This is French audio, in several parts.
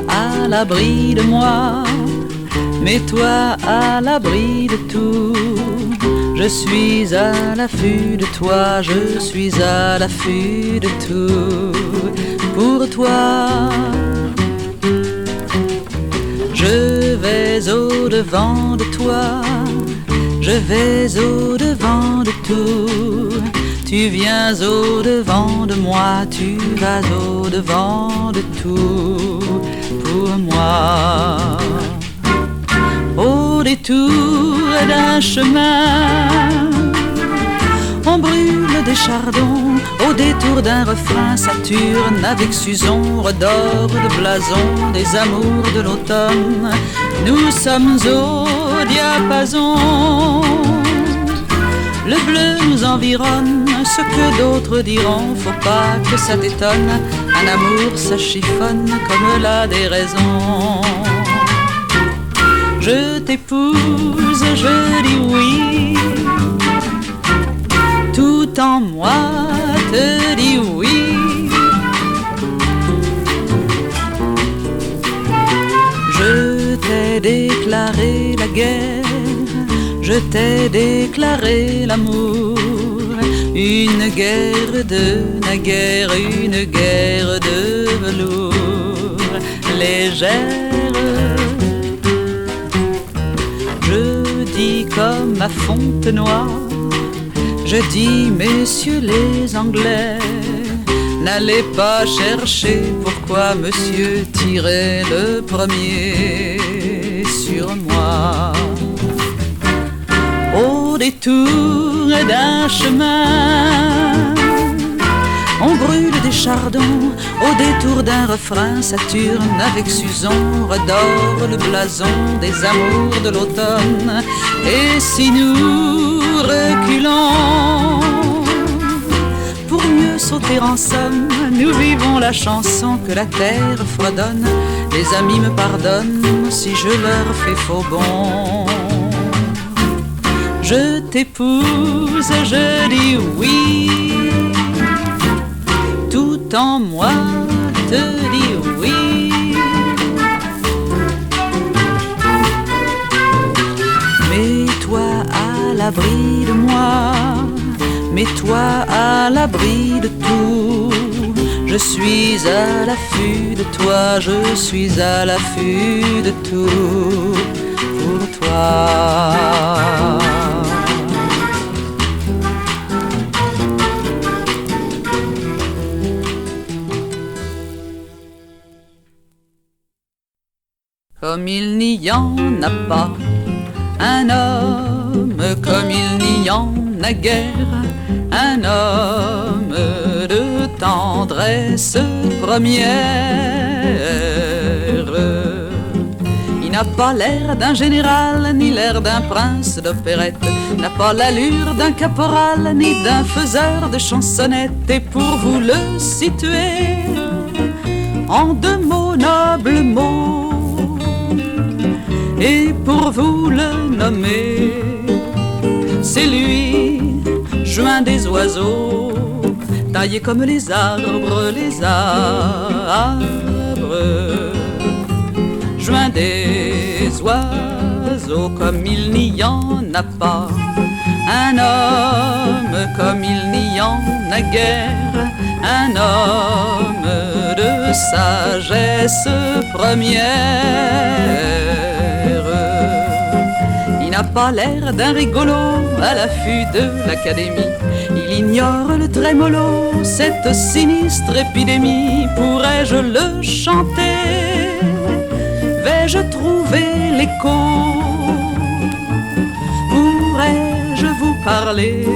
à l'abri de moi, mets-toi à l'abri de tout. Je suis à l'affût de toi, je suis à l'affût de tout. Pour toi, je vais au-devant de toi, je vais au-devant de tout. Tu viens au-devant de moi, tu vas au-devant de tout pour moi. Au détour d'un chemin, on brûle des chardons. Au détour d'un refrain Saturne avec Suzon redore le blason des amours de l'automne. Nous sommes au diapason. Le bleu nous environne, ce que d'autres diront, faut pas que ça t'étonne. Un amour ça chiffonne comme la déraison. Je t'épouse, je dis oui, tout en moi te dit oui. Je t'ai déclaré la guerre, je t'ai déclaré l'amour. Une guerre de naguère, une guerre de velours légère. Je dis comme à Fontenoy, je dis messieurs les Anglais, n'allez pas chercher pourquoi monsieur tirait le premier sur moi. Au détour d'un chemin, on brûle des chardons. Au détour d'un refrain Saturne avec Suzon redore le blason des amours de l'automne. Et si nous reculons pour mieux sauter en somme, nous vivons la chanson que la terre fredonne. Les amis me pardonnent si je leur fais faux bon. Je t'épouse, je dis oui, tout en moi te dit oui. Mets-toi à l'abri de moi, mets-toi à l'abri de tout. Je suis à l'affût de toi, je suis à l'affût de tout pour toi. Comme il n'y en a pas un homme, comme il n'y en a guère un homme de tendresse première. Il n'a pas l'air d'un général, ni l'air d'un prince d'opérette, n'a pas l'allure d'un caporal, ni d'un faiseur de chansonnettes. Et pour vous le situer en deux mots, nobles mots, et pour vous le nommer, c'est lui, juin des oiseaux, taillé comme les arbres, juin des oiseaux, comme il n'y en a pas un homme, comme il n'y en a guère un homme de sagesse première. Il n'a pas l'air d'un rigolo à l'affût de l'académie. Il ignore le trémolo, cette sinistre épidémie. Pourrais-je le chanter? Vais-je trouver l'écho? Pourrais-je vous parler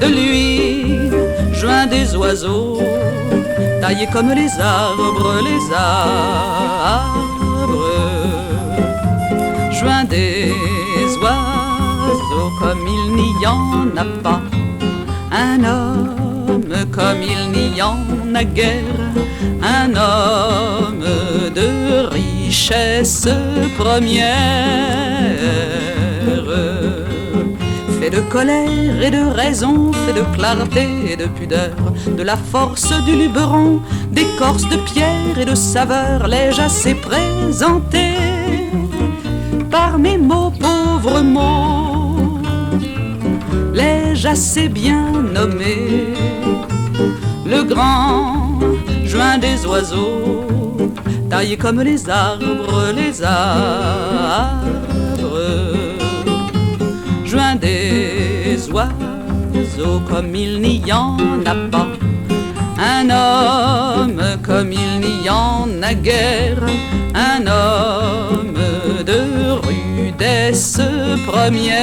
de lui, juin des oiseaux, taillé comme les arbres, juin des oiseaux, comme il n'y en a pas un homme, comme il n'y en a guère un homme de richesse première. fait de colère et de raison, fait de clarté et de pudeur, de la force du luberon, d'écorce de pierre et de saveur, l'ai-je assez présenté par mes mots, pauvres mots, l'ai-je assez bien nommé, le grand juin des oiseaux, taillé comme les arbres, juin des oiseaux comme il n'y en a pas, un homme comme il n'y en a guère, un homme de rudesse première.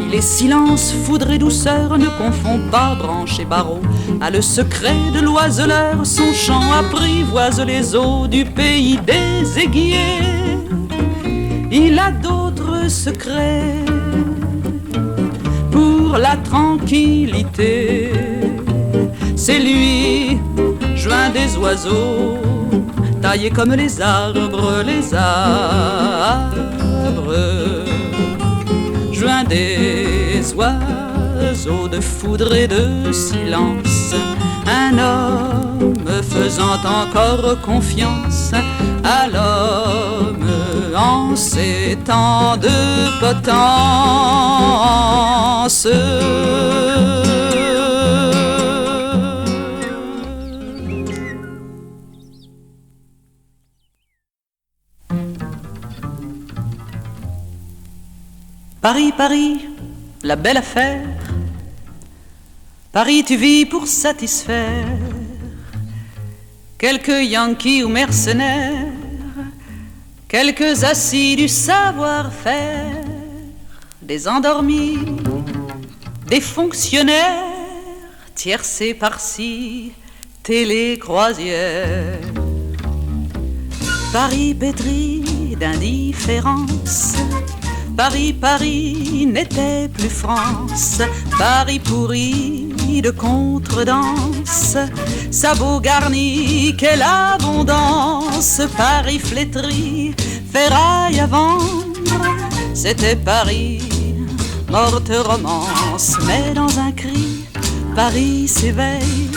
Les silences, foudre et douceur ne confond pas branche et barreau. A le secret de l'oiseleur, son chant apprivoise les eaux du pays des aiguillés. Il a d'autres secrets pour la tranquillité. C'est lui, juin des oiseaux, taillé comme les arbres, juin des oiseaux de foudre et de silence, un homme faisant encore confiance à l'homme en ces temps de potence. Paris, Paris, la belle affaire. Paris, tu vis pour satisfaire quelques Yankees ou mercenaires, quelques assis du savoir-faire, des endormis, des fonctionnaires, tiercés par-ci, télécroisières. Paris pétri d'indifférence, Paris, Paris n'était plus France, Paris pourri de contredanse, sabots garnis, quelle abondance, Paris flétri, ferraille à vendre, c'était Paris, morte romance, mais dans un cri, Paris s'éveille,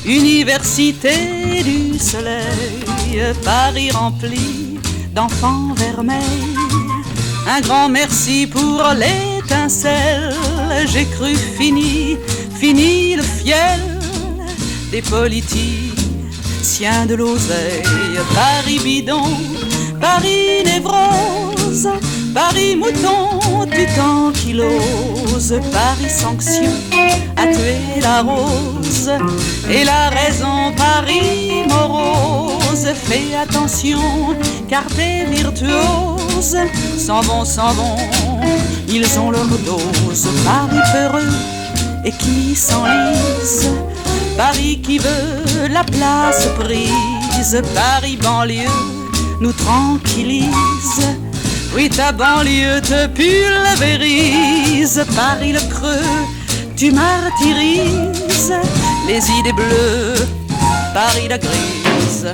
université du soleil, Paris rempli d'enfants vermeils. Un grand merci pour l'étincelle, j'ai cru fini, fini le fiel des politiciens de l'oseille. Paris bidon, Paris névrose, Paris mouton, tout en qu'il ose, Paris sanction a tué la rose, et la raison Paris morose. Fais attention car tes virtuoses s'en vont, ils ont leur dose. Paris peureux et qui s'enlise, Paris qui veut la place prise, Paris banlieue nous tranquillise, oui ta banlieue te pulvérise. Paris le creux, tu martyrises les idées bleues, Paris la grise.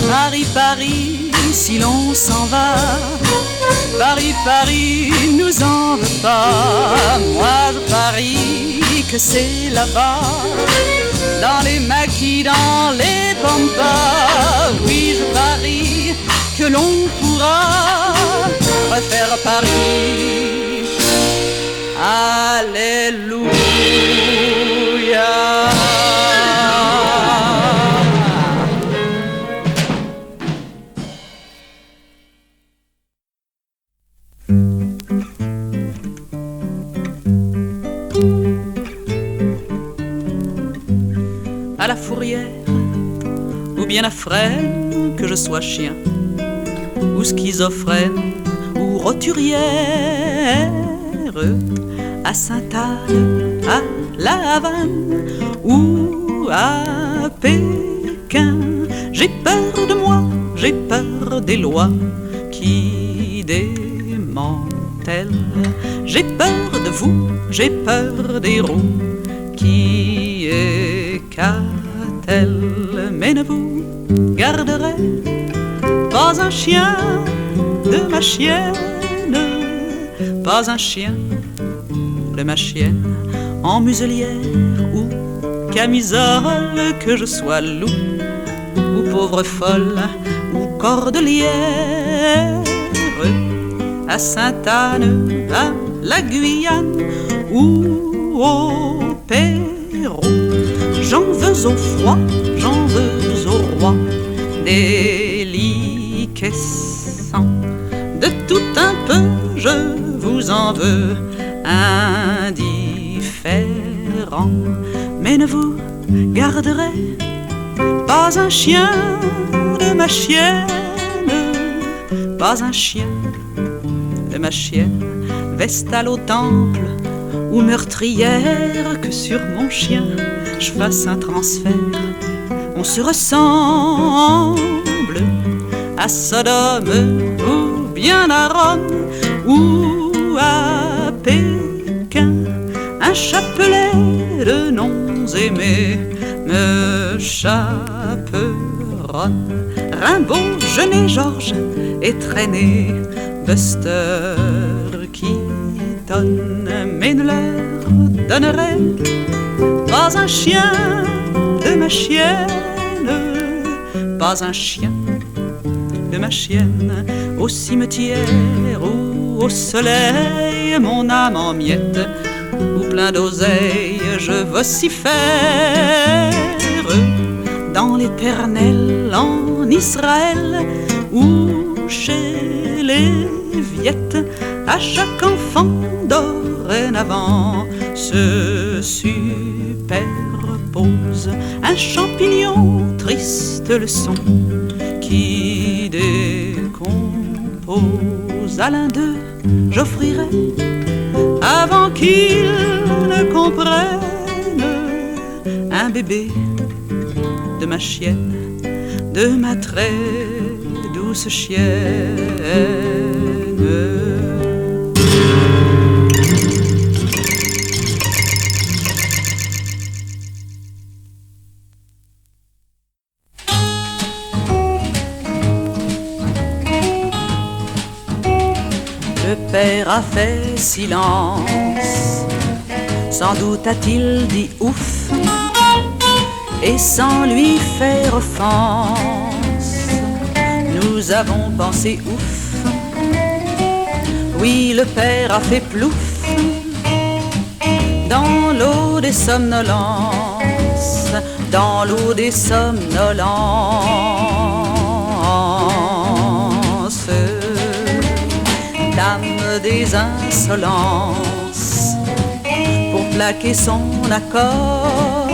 Paris, Paris, si l'on s'en va, Paris, Paris, nous en veut pas. Moi je parie que c'est là-bas, dans les maquis, dans les pampas. Oui, je parie que l'on pourra refaire Paris. Alléluia. À la fourrière, ou bien à Fresnes, que je sois chien, ou schizophrène, ou roturière, à Sainte-Anne, à La Havane, ou à Pékin. J'ai peur de moi, j'ai peur des lois qui démantèlent. J'ai peur de vous, j'ai peur des roues qui écartèlent. Mais ne vous garderez pas un chien de ma chienne, pas un chien de ma chienne, en muselière ou camisole, que je sois loup ou pauvre folle ou cordelière, à Sainte-Anne, à la Guyane ou au Pérou. J'en veux au froid, j'en veux au roi, déliquescent. De tout un peu, je vous en veux, indifférent. Mais ne vous garderez pas un chien de ma chienne, pas un chien de ma chienne, vestale au temple ou meurtrière, que sur mon chien je fasse un transfert. On se ressemble à Sodome ou bien à Rome ou à Pékin. Un chapelet de noms aimés me chaperonne. Rimbaud, Genet, Georges et Traîné, Buster Keaton. Mais ne leur donnerai pas un chien de ma chienne, pas un chien de ma chienne, au cimetière ou au soleil, mon âme en miettes ou plein d'oseille, je vocifère dans l'éternel en Israël ou chez les Viettes. À chaque enfant dorénavant se superpose un champignon, triste leçon qui décompose. À l'un d'eux j'offrirai, avant qu'il ne comprenne, un bébé de ma chienne, de ma très douce chienne. Le père a fait silence, sans doute a-t-il dit ouf, et sans lui faire offense, nous avons pensé ouf. Oui, le père a fait plouf dans l'eau des somnolences, dans l'eau des somnolences. Dame des insolences, pour plaquer son accord,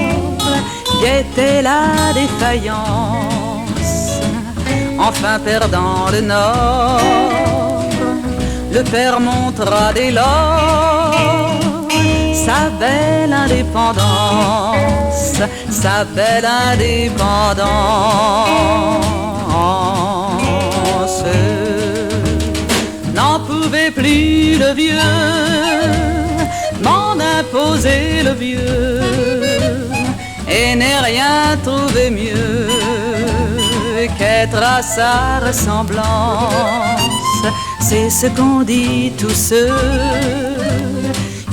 guettait la défaillance, enfin perdant le nord. Le père montra dès lors sa belle indépendance, sa belle indépendance. N'en pouvait plus le vieux m'en imposer le vieux, et n'est rien trouvé mieux qu'être à sa ressemblance. C'est ce qu'ont dit tous ceux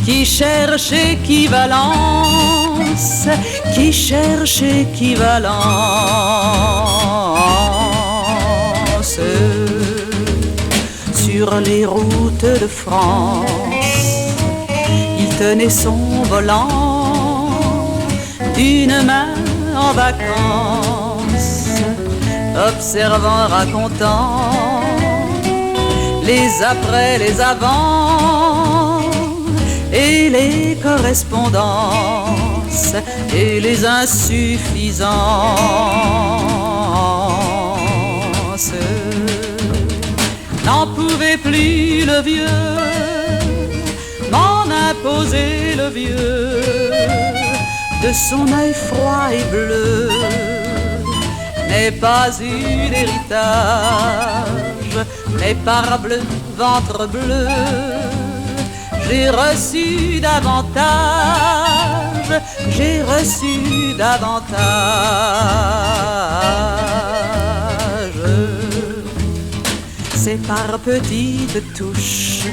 qui cherchent équivalence, qui cherchent équivalence. Sur les routes de France, il tenait son volant d'une main en vacances, observant, racontant les après, les avant, et les correspondances, et les insuffisances. N'en pouvait plus le vieux m'en imposer le vieux, de son œil froid et bleu n'est pas une héritage, mais parbleu, ventre bleu, j'ai reçu davantage, j'ai reçu davantage. C'est par petites touches,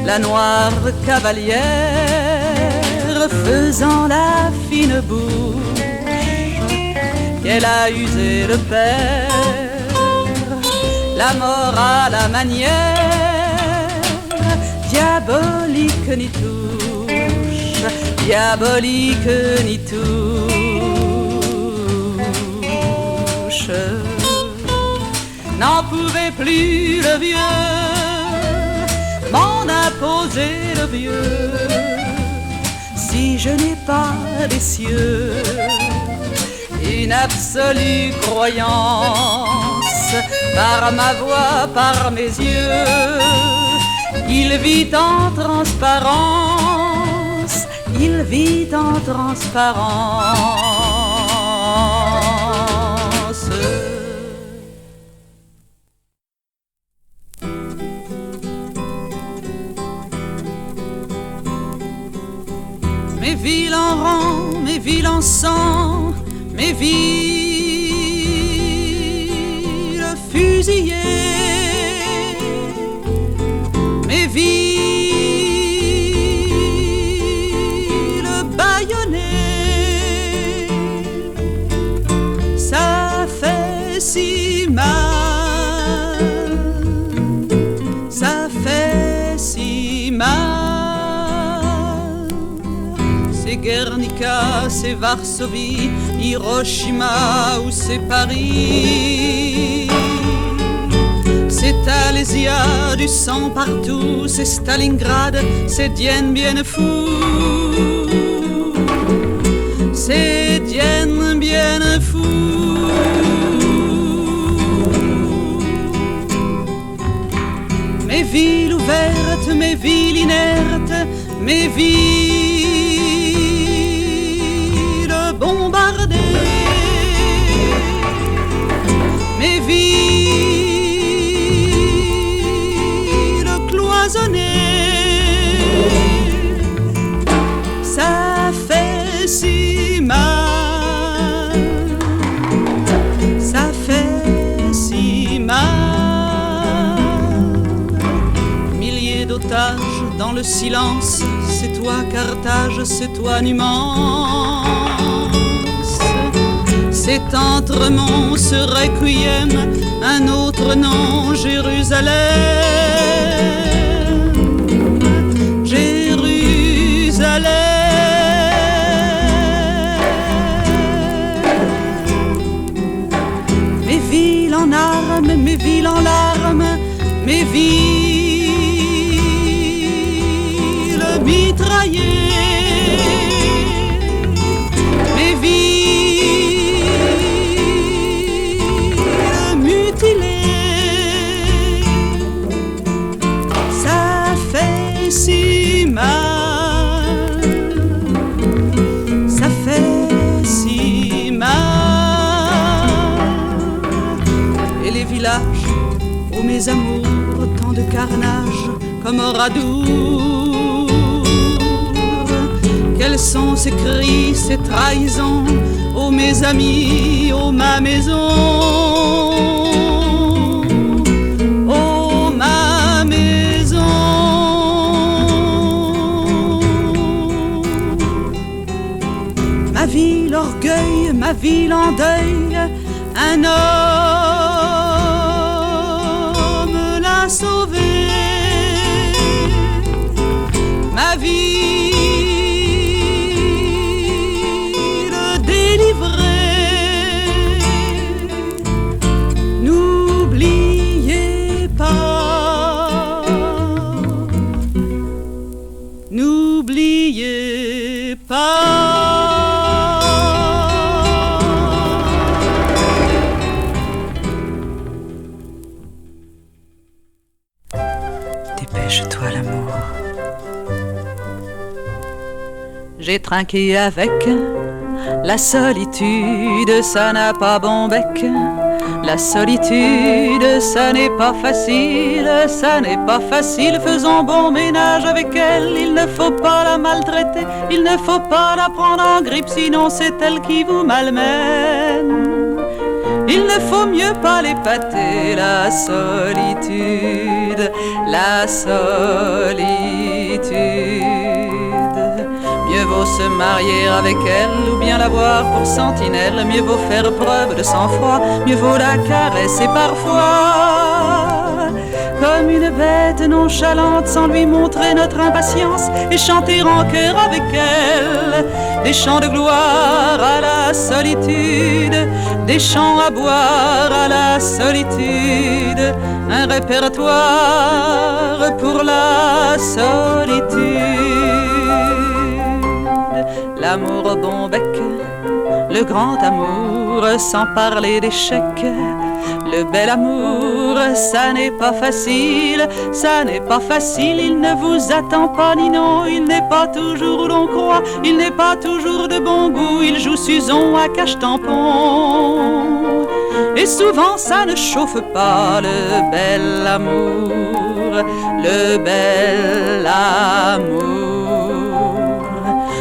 la noire cavalière faisant la fine bouche, qu'elle a usé le père, la mort à la manière, diabolique ni touche, diabolique ni touche. N'en pouvait plus le vieux, m'en a posé le vieux. Si je n'ai pas les cieux, une absolue croyance, par ma voix, par mes yeux, il vit en transparence, il vit en transparence. Mes villes en rang, mes villes en sang, mes villes fusillées, mes villes bâillonnées, ça fait si mal, ça fait si mal. C'est Guernica, c'est Varsovie, Hiroshima ou c'est Paris. C'est Alésia, du sang partout, c'est Stalingrad, c'est Dien Bien Phu. C'est Dien Bien Phu. Mes villes ouvertes, mes villes inertes, mes villes bombardées, mes villes cloisonnées, ça fait si mal, ça fait si mal. Milliers d'otages dans le silence, c'est toi Carthage, c'est toi Numance. C'est entre mon ce requiem, un autre nom, Jérusalem, Jérusalem. Mes villes en armes, mes villes en larmes, mes villes mitraillées, mes villes mutilées, ça fait si mal, ça fait si mal. Et les villages où mes amours, tant de carnage comme Oradour. Quels sont ces cris, ces trahisons, ô mes amis, ô ma maison, ô ma maison. Ma ville orgueil, ma ville en deuil, un homme l'a sauvé. Ma ville délivrée, n'oubliez pas, n'oubliez pas. Dépêche-toi l'amour, j'ai trinqué avec la solitude, ça n'a pas bon bec. La solitude, ça n'est pas facile, ça n'est pas facile. Faisons bon ménage avec elle, il ne faut pas la maltraiter, il ne faut pas la prendre en grippe, sinon c'est elle qui vous malmène. Il ne faut mieux pas l'épater, la solitude, la solitude. Mieux vaut se marier avec elle ou bien l'avoir pour sentinelle. Mieux vaut faire preuve de sang-froid, mieux vaut la caresser parfois comme une bête nonchalante, sans lui montrer notre impatience, et chanter en chœur avec elle des chants de gloire à la solitude, des chants à boire à la solitude, un répertoire pour la solitude. L'amour au bon bec, le grand amour sans parler d'échec. Le bel amour, ça n'est pas facile, ça n'est pas facile. Il ne vous attend pas ni non, il n'est pas toujours où l'on croit, il n'est pas toujours de bon goût, il joue Suzon à cache-tampon. Et souvent ça ne chauffe pas le bel amour, le bel amour.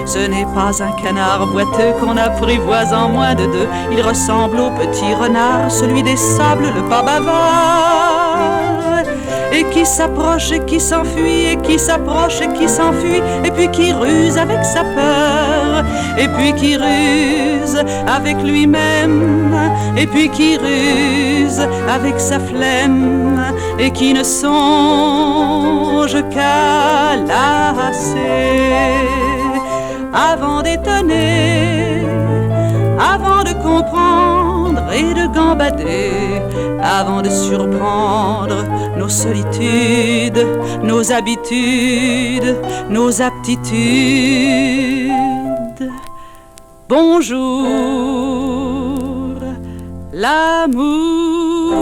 Ce n'est pas un canard boiteux qu'on apprivoise en moins de deux. Il ressemble au petit renard, celui des sables, le pas bavard, et qui s'approche et qui s'enfuit, et qui s'approche et qui s'enfuit, et puis qui ruse avec sa peur, et puis qui ruse avec lui-même, et puis qui ruse avec sa flemme, et qui ne songe qu'à lasser. Avant d'étonner, avant de comprendre et de gambader, avant de surprendre nos solitudes, nos habitudes, nos aptitudes. Bonjour, l'amour.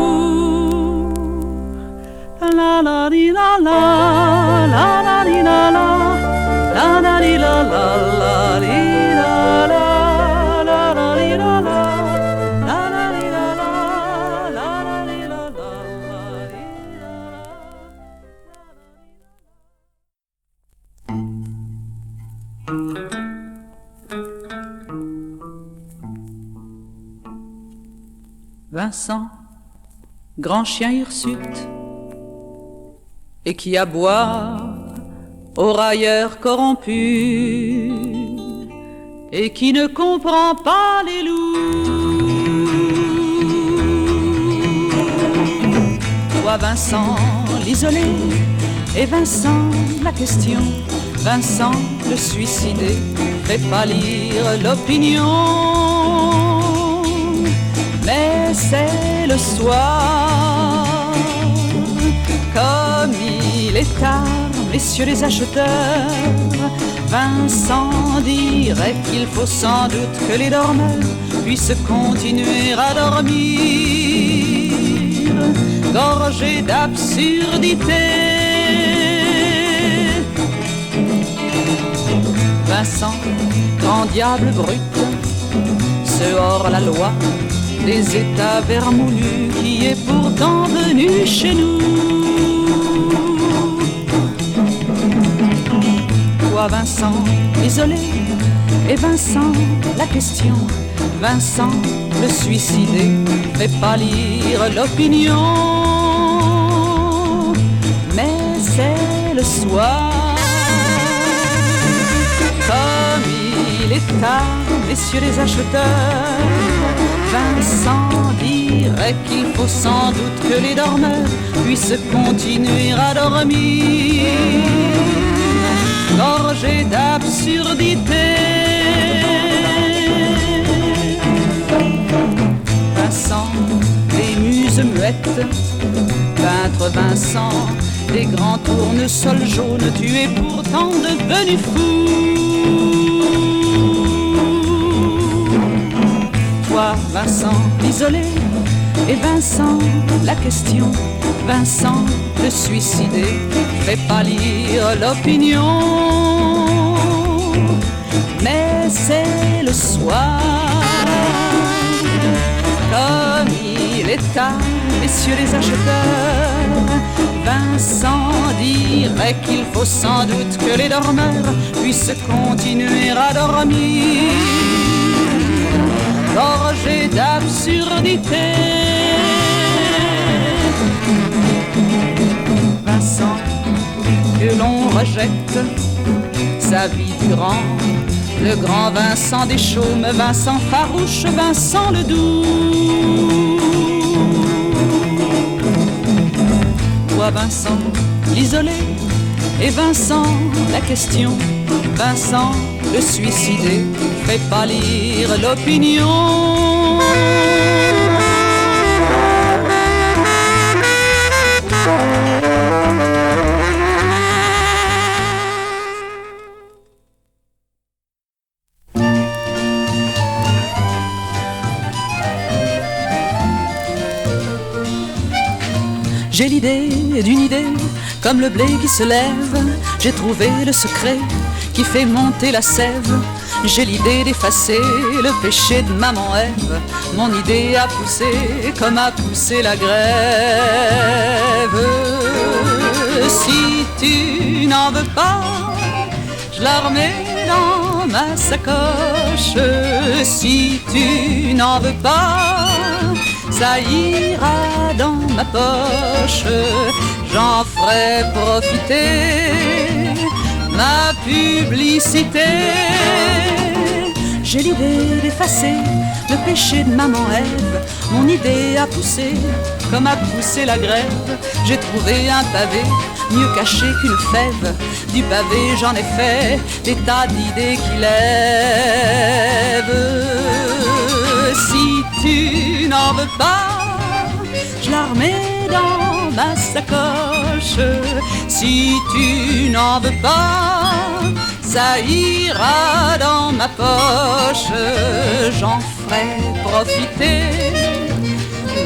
La la di la la, la la di la la. La la li la la la li la la, la la li la la, la la li la la, la la li la la, la li la la. Vincent, grand chien hirsute, et qui aboie aux railleurs corrompus, et qui ne comprend pas les loups. Toi Vincent l'isolé, et Vincent la question, Vincent le suicidé, fait pâlir l'opinion. Mais c'est le soir, comme il est tard, messieurs les acheteurs, Vincent dirait qu'il faut sans doute que les dormeurs puissent continuer à dormir, gorgés d'absurdité. Vincent, grand diable brut, ce hors-la-loi des États vermoulus qui est pourtant venu chez nous. Vincent isolé, et Vincent la question, Vincent le suicidé, fait pâlir l'opinion. Mais c'est le soir, comme il est tard, messieurs les acheteurs, Vincent dirait qu'il faut sans doute que les dormeurs puissent continuer à dormir, gorgé d'absurdité. Vincent, des muses muettes, peintre Vincent, des grands tournesols jaunes, tu es pourtant devenu fou. Toi, Vincent, l'isolé, et Vincent, la question, Vincent, le suicidé, fait pâlir l'opinion. c'est le soir. Comme il est tard, messieurs les acheteurs, Vincent dirait qu'il faut sans doute que les dormeurs puissent continuer à dormir, gorgés d'absurdité. Vincent que l'on rejette sa vie durant, le grand Vincent des chaumes, Vincent farouche, Vincent le doux. Toi Vincent l'isolé, et Vincent la question, Vincent le suicidé, fait pâlir l'opinion. J'ai l'idée d'une idée, comme le blé qui se lève. J'ai trouvé le secret qui fait monter la sève. J'ai l'idée d'effacer le péché de maman Ève. Mon idée a poussé comme a poussé la grève. Si tu n'en veux pas, je la remets dans ma sacoche. Si tu n'en veux pas, ça ira dans ma poche. J'en ferai profiter ma publicité. J'ai l'idée d'effacer le péché de maman Ève. Mon idée a poussé comme a poussé la grève. J'ai trouvé un pavé mieux caché qu'une fève. Du pavé j'en ai fait des tas d'idées qui lèvent. Si tu n'en veux pas, je la remets dans ma sacoche. Si tu n'en veux pas, ça ira dans ma poche. J'en ferai profiter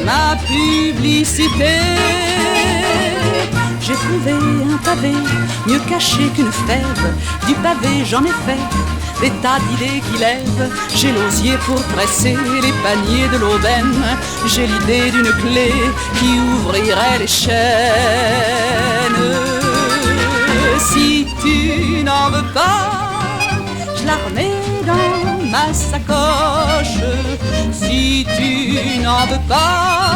ma publicité. J'ai trouvé un pavé mieux caché qu'une fève. Du pavé j'en ai fait des tas d'idées qui lèvent. J'ai l'osier pour presser les paniers de l'aubaine. J'ai l'idée d'une clé qui ouvrirait les chaînes. Si tu n'en veux pas, je la remets dans ma sacoche. Si tu n'en veux pas,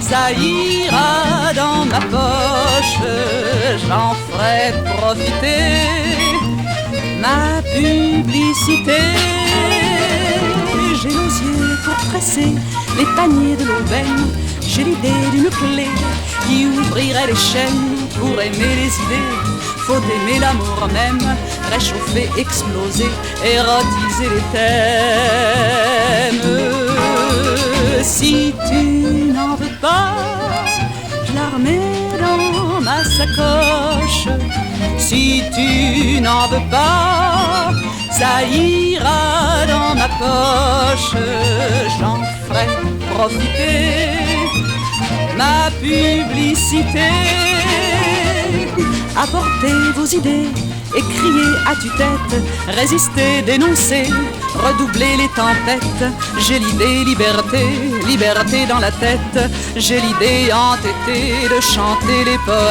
ça ira dans ma poche. J'en ferai profiter ma publicité. J'ai l'osier pour presser les paniers de l'aubaine. J'ai l'idée d'une clé qui ouvrirait les chaînes. Pour aimer les idées, faut aimer l'amour même. Réchauffer, exploser, érotiser les thèmes. Si tu n'en veux pas, je la remets dans ma sacoche. Si tu n'en veux pas, ça ira dans ma poche. J'en ferai profiter ma publicité. Apportez vos idées et criez à tue-tête. Résistez, dénoncez, redoublez les tempêtes. J'ai l'idée liberté, liberté dans la tête. J'ai l'idée entêtée de chanter les poètes.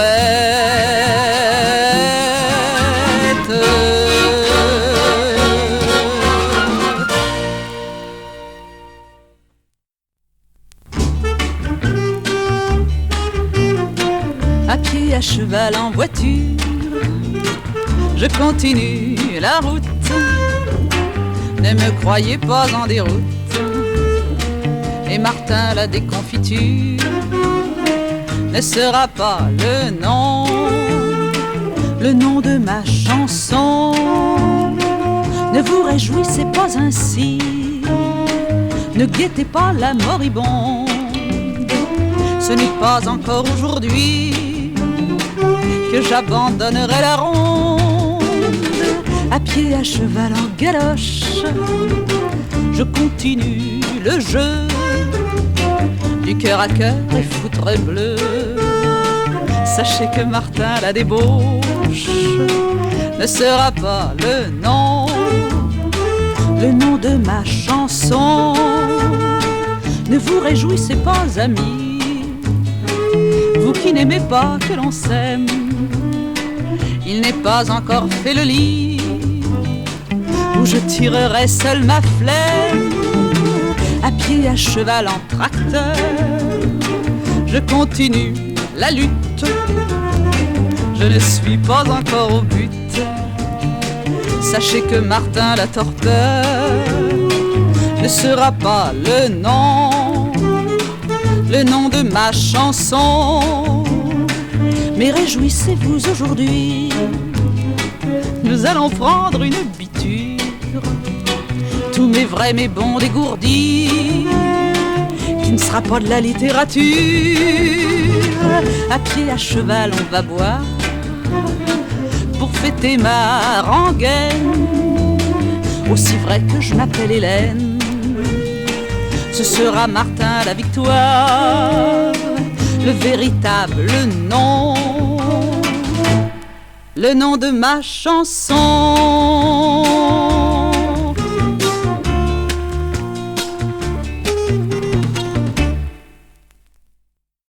À pied, à cheval, en voiture, je continue la route. Ne me croyez pas en déroute. Et Martin la déconfiture ne sera pas le nom de ma chanson. Ne vous réjouissez pas ainsi, ne guettez pas la moribonde. Ce n'est pas encore aujourd'hui que j'abandonnerai la ronde. À pied, à cheval, en galoche, je continue le jeu du cœur à cœur et foutre bleu. Sachez que Martin la débauche ne sera pas le nom le nom de ma chanson. Ne vous réjouissez pas, amis, vous qui n'aimez pas que l'on s'aime. Il n'est pas encore fait le lit où je tirerai seul ma flemme. À pied, à cheval, en tracteur, je continue la lutte. Je ne suis pas encore au but. Sachez que Martin la torpeur ne sera pas le nom de ma chanson. Mais réjouissez-vous aujourd'hui, nous allons prendre une biture. Tous mes vrais, mes bons dégourdis, qui ne sera pas de la littérature. À pied, à cheval, on va boire pour fêter ma rengaine. Aussi vrai que je m'appelle Hélène, ce sera Martin la victoire, le véritable nom, le nom de ma chanson.